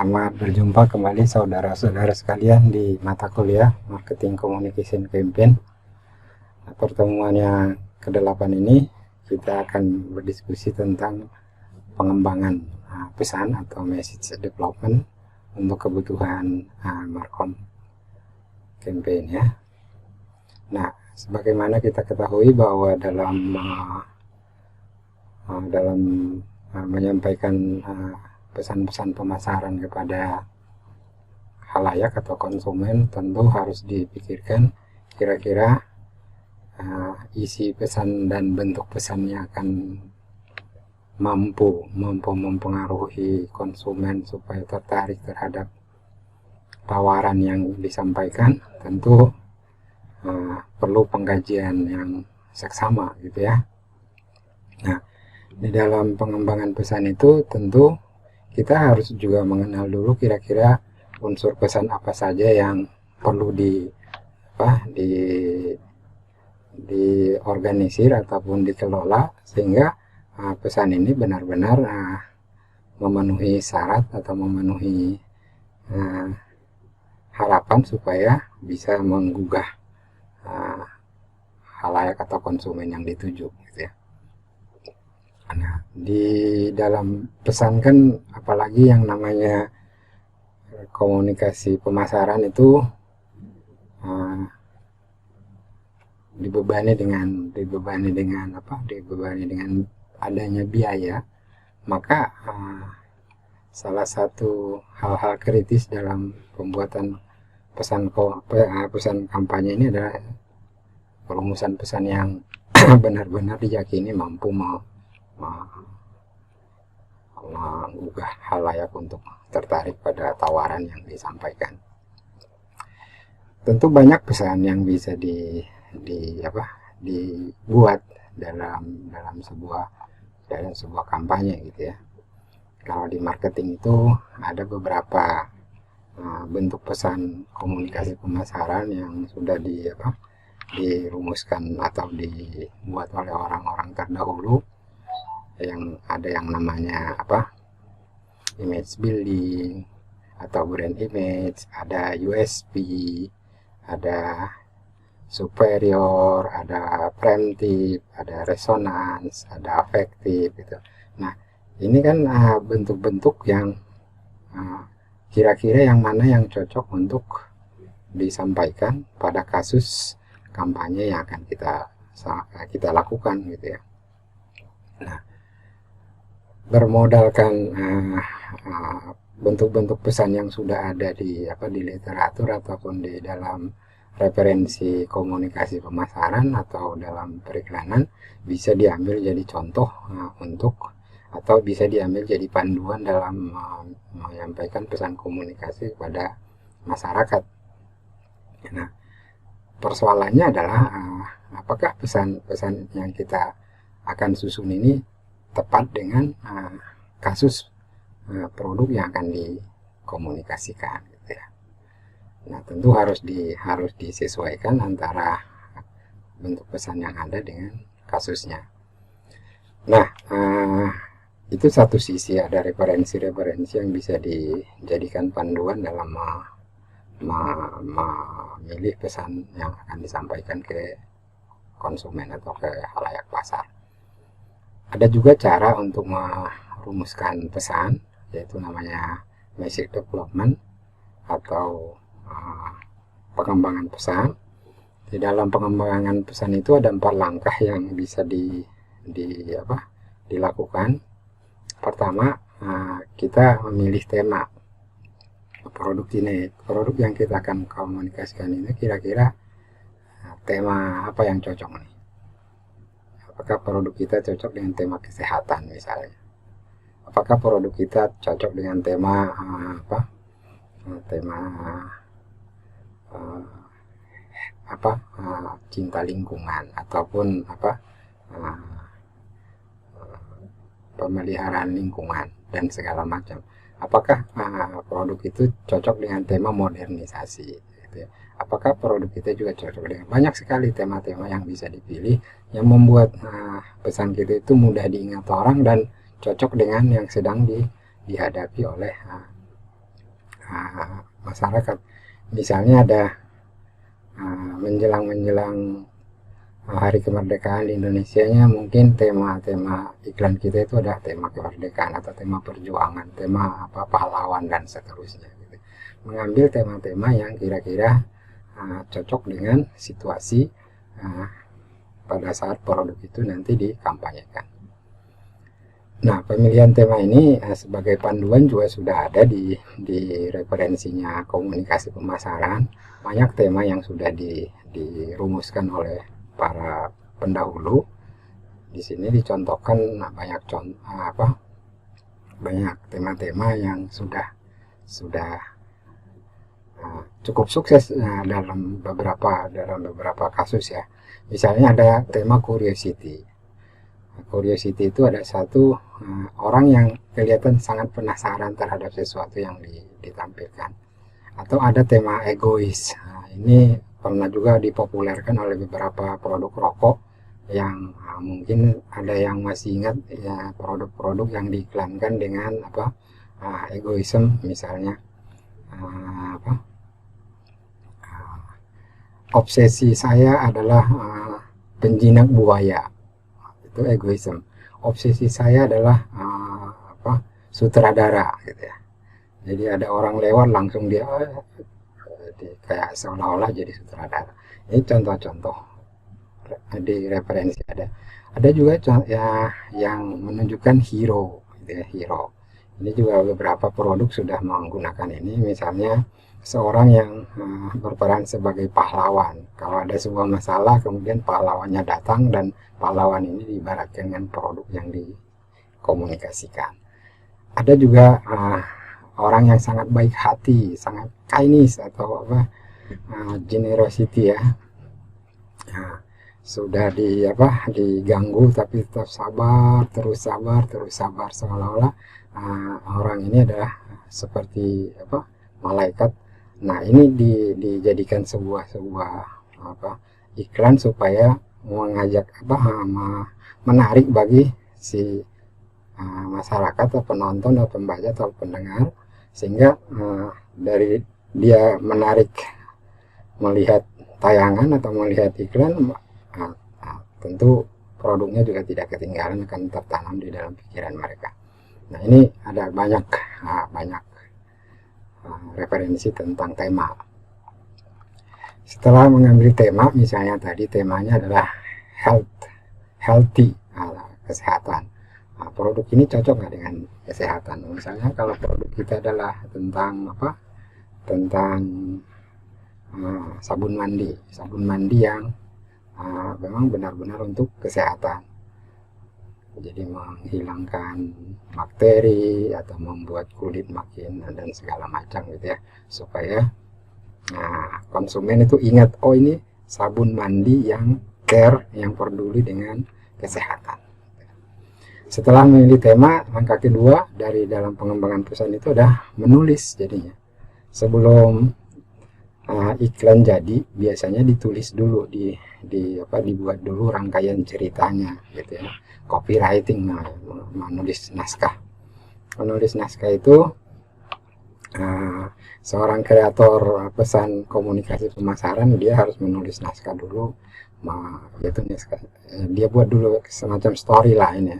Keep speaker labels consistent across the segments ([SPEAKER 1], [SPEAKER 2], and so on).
[SPEAKER 1] Selamat berjumpa kembali saudara-saudara sekalian di mata kuliah Marketing Communication Campaign. Pertemuan yang ke-8 ini kita akan berdiskusi tentang pengembangan pesan atau message development untuk kebutuhan Marcom Campaign ya. Nah, sebagaimana kita ketahui bahwa dalam menyampaikan pesan-pesan pemasaran kepada khalayak atau konsumen, tentu harus dipikirkan kira-kira isi pesan dan bentuk pesannya akan mampu mempengaruhi konsumen supaya tertarik terhadap tawaran yang disampaikan. Tentu perlu pengkajian yang seksama gitu ya. Nah, di dalam pengembangan pesan itu tentu kita harus juga mengenal dulu kira-kira unsur pesan apa saja yang perlu diorganisir ataupun dikelola sehingga pesan ini benar-benar memenuhi syarat atau memenuhi harapan supaya bisa menggugah khalayak atau konsumen yang dituju gitu ya. Nah, di dalam pesan kan apalagi yang namanya komunikasi pemasaran itu dibebani dengan adanya biaya. Maka salah satu hal-hal kritis dalam pembuatan pesan kampanye ini adalah perumusan pesan yang benar-benar diyakini mampu menggugah khalayak untuk tertarik pada tawaran yang disampaikan. Tentu banyak pesan yang bisa dibuat dalam sebuah kampanye gitu ya. Kalau di marketing itu ada beberapa bentuk pesan komunikasi pemasaran yang sudah dirumuskan atau dibuat oleh orang-orang terdahulu. Yang ada yang namanya image building atau brand image, ada USP, ada superior, ada preemptive, ada resonance, ada affective gitu. Nah, ini kan bentuk-bentuk yang kira-kira yang mana yang cocok untuk disampaikan pada kasus kampanye yang akan kita lakukan gitu ya. Nah, bermodalkan bentuk-bentuk pesan yang sudah ada di literatur ataupun di dalam referensi komunikasi pemasaran atau dalam periklanan, bisa diambil jadi contoh atau bisa diambil jadi panduan dalam menyampaikan pesan komunikasi kepada masyarakat. Nah, persoalannya adalah apakah pesan-pesan yang kita akan susun ini tepat dengan kasus produk yang akan dikomunikasikan gitu ya. Nah, tentu harus disesuaikan antara bentuk pesan yang ada dengan kasusnya. Nah, itu satu sisi, ada referensi-referensi yang bisa dijadikan panduan dalam memilih pesan yang akan disampaikan ke konsumen atau ke khalayak pasar. Ada juga cara untuk merumuskan pesan, yaitu namanya message development atau pengembangan pesan. Di dalam pengembangan pesan itu ada 4 langkah yang bisa dilakukan. Pertama, kita memilih tema produk yang kita akan komunikasikan ini kira-kira tema apa yang cocok nih. Apakah produk kita cocok dengan tema kesehatan misalnya? Apakah produk kita cocok dengan tema cinta lingkungan ataupun pemeliharaan lingkungan dan segala macam? Apakah produk itu cocok dengan tema modernisasi gitu ya? Apakah produk kita juga cocok dengan banyak sekali tema-tema yang bisa dipilih yang membuat pesan kita itu mudah diingat orang dan cocok dengan yang sedang dihadapi oleh masyarakat. Misalnya ada menjelang hari kemerdekaan di Indonesianya, mungkin tema-tema iklan kita itu ada tema kemerdekaan atau tema perjuangan, tema apa pahlawan dan seterusnya gitu. Mengambil tema-tema yang kira-kira cocok dengan situasi pada saat produk itu nanti dikampanyekan. Nah, pemilihan tema ini sebagai panduan juga sudah ada di referensinya komunikasi pemasaran. Banyak tema yang sudah dirumuskan oleh para pendahulu. Di sini dicontohkan banyak tema-tema yang sudah cukup sukses dalam beberapa kasus ya. Misalnya ada tema curiosity. Curiosity itu ada satu orang yang kelihatan sangat penasaran terhadap sesuatu yang ditampilkan. Atau ada tema egois. Ini pernah juga dipopulerkan oleh beberapa produk rokok yang mungkin ada yang masih ingat ya, produk-produk yang diiklankan dengan egoisme, misalnya obsesi saya adalah penjinak buaya, itu egoisme. Obsesi saya adalah sutradara gitu ya. Jadi ada orang lewat langsung dia kayak seolah-olah jadi sutradara. Ini contoh-contoh di referensi ada juga ya yang menunjukkan hero gitu ya, hero. Ini juga beberapa produk sudah menggunakan ini, misalnya seorang yang berperan sebagai pahlawan. Kalau ada sebuah masalah, kemudian pahlawannya datang dan pahlawan ini diibaratkan dengan produk yang dikomunikasikan. Ada juga orang yang sangat baik hati, sangat kindness atau generosity ya. Sudah diganggu tapi tetap sabar, terus sabar, seolah-olah orang ini adalah seperti malaikat. Nah, ini dijadikan sebuah iklan supaya mengajak menarik bagi si masyarakat atau penonton atau pembaca atau pendengar, sehingga dari dia menarik melihat tayangan atau melihat iklan, tentu produknya juga tidak ketinggalan, akan tertanam di dalam pikiran mereka. Nah, ini ada banyak referensi tentang tema. Setelah mengambil tema, misalnya tadi temanya adalah healthy, kesehatan. Nah, produk ini cocok nggak dengan kesehatan? Misalnya kalau produk kita adalah tentang sabun mandi yang memang benar-benar untuk kesehatan. Jadi menghilangkan bakteri atau membuat kulit makin dan segala macam gitu ya, supaya konsumen itu ingat, oh ini sabun mandi yang care, yang peduli dengan kesehatan. Setelah memilih tema, langkah kedua dari dalam pengembangan perusahaan itu adalah menulis. Jadinya sebelum iklan jadi, biasanya ditulis dulu, dibuat dulu rangkaian ceritanya gitu ya, copywriting, menulis naskah. Menulis naskah itu seorang kreator pesan komunikasi pemasaran, dia harus menulis naskah dulu, yaitu dia buat dulu semacam storyline.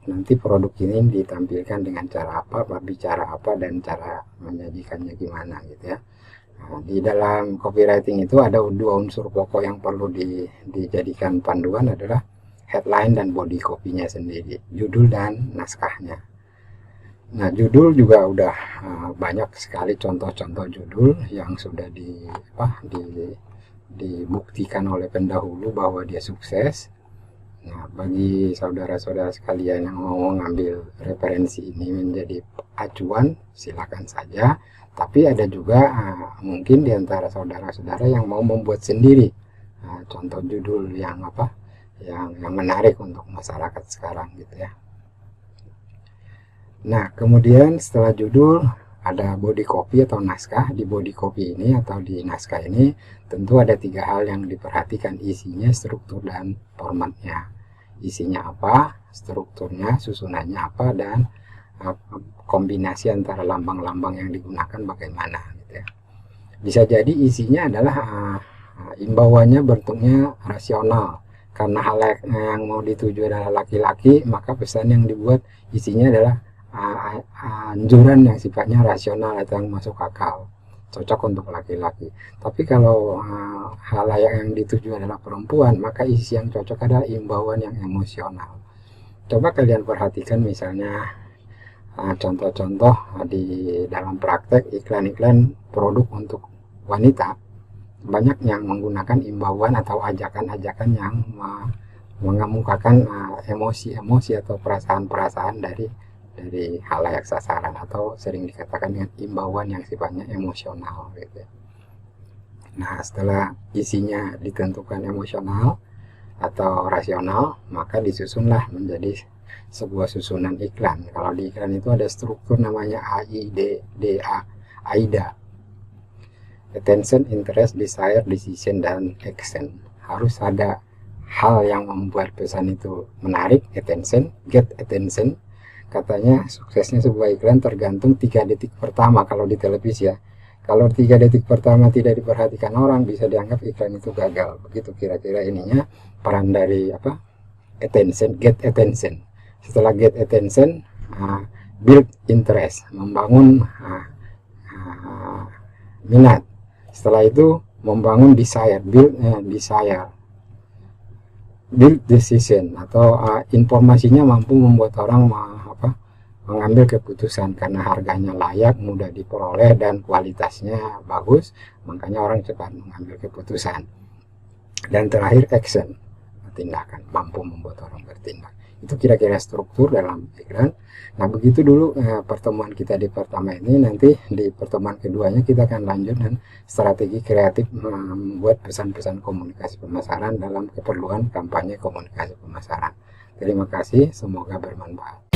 [SPEAKER 1] Nanti produk ini ditampilkan dengan cara apa, berbicara apa, dan cara menyajikannya gimana gitu ya. Di dalam copywriting itu ada dua unsur pokok yang perlu dijadikan panduan, adalah headline dan body copy-nya sendiri, judul dan naskahnya. Nah, judul juga udah banyak sekali contoh-contoh judul yang sudah dibuktikan oleh pendahulu bahwa dia sukses. Nah, bagi saudara-saudara sekalian yang mau mengambil referensi ini menjadi acuan, silakan saja. Tapi ada juga mungkin di antara saudara-saudara yang mau membuat sendiri contoh judul yang menarik untuk masyarakat sekarang gitu ya. Nah, kemudian setelah judul ada body copy atau naskah. Di body copy ini atau di naskah ini tentu ada 3 hal yang diperhatikan: isinya, struktur, dan formatnya. Isinya apa, strukturnya, susunannya apa, dan kombinasi antara lambang-lambang yang digunakan bagaimana gitu ya. Bisa jadi isinya adalah imbauannya bentuknya rasional, karena hal yang mau dituju adalah laki-laki, maka pesan yang dibuat isinya adalah anjuran yang sifatnya rasional atau yang masuk akal, cocok untuk laki-laki. Tapi kalau halayak yang dituju adalah perempuan, maka isi yang cocok adalah imbauan yang emosional. Coba kalian perhatikan misalnya contoh-contoh di dalam praktek iklan-iklan produk untuk wanita, banyak yang menggunakan imbauan atau ajakan-ajakan yang mengemukakan emosi-emosi atau perasaan-perasaan dari halayak sasaran, atau sering dikatakan dengan imbauan yang sifatnya emosional gitu. Nah, setelah isinya ditentukan emosional atau rasional, maka disusunlah menjadi sebuah susunan iklan. Kalau di iklan itu ada struktur namanya AIDA, attention, interest, desire, decision, dan action. Harus ada hal yang membuat pesan itu menarik, attention, get attention. Katanya suksesnya sebuah iklan tergantung 3 detik pertama kalau di televisi ya. Kalau 3 detik pertama tidak diperhatikan orang, bisa dianggap iklan itu gagal. Begitu kira-kira ininya peran dari attention, get attention. Setelah get attention, build interest, membangun minat. Setelah itu membangun desire, build desire, build decision, atau informasinya mampu membuat orang mengambil keputusan karena harganya layak, mudah diperoleh, dan kualitasnya bagus, makanya orang cepat mengambil keputusan. Dan terakhir action, tindakan, mampu membuat orang bertindak. Itu kira-kira struktur dalam iklan. Nah, begitu dulu pertemuan kita di pertama ini. Nanti di pertemuan keduanya kita akan lanjut dan strategi kreatif membuat pesan-pesan komunikasi pemasaran dalam keperluan kampanye komunikasi pemasaran. Terima kasih, semoga bermanfaat.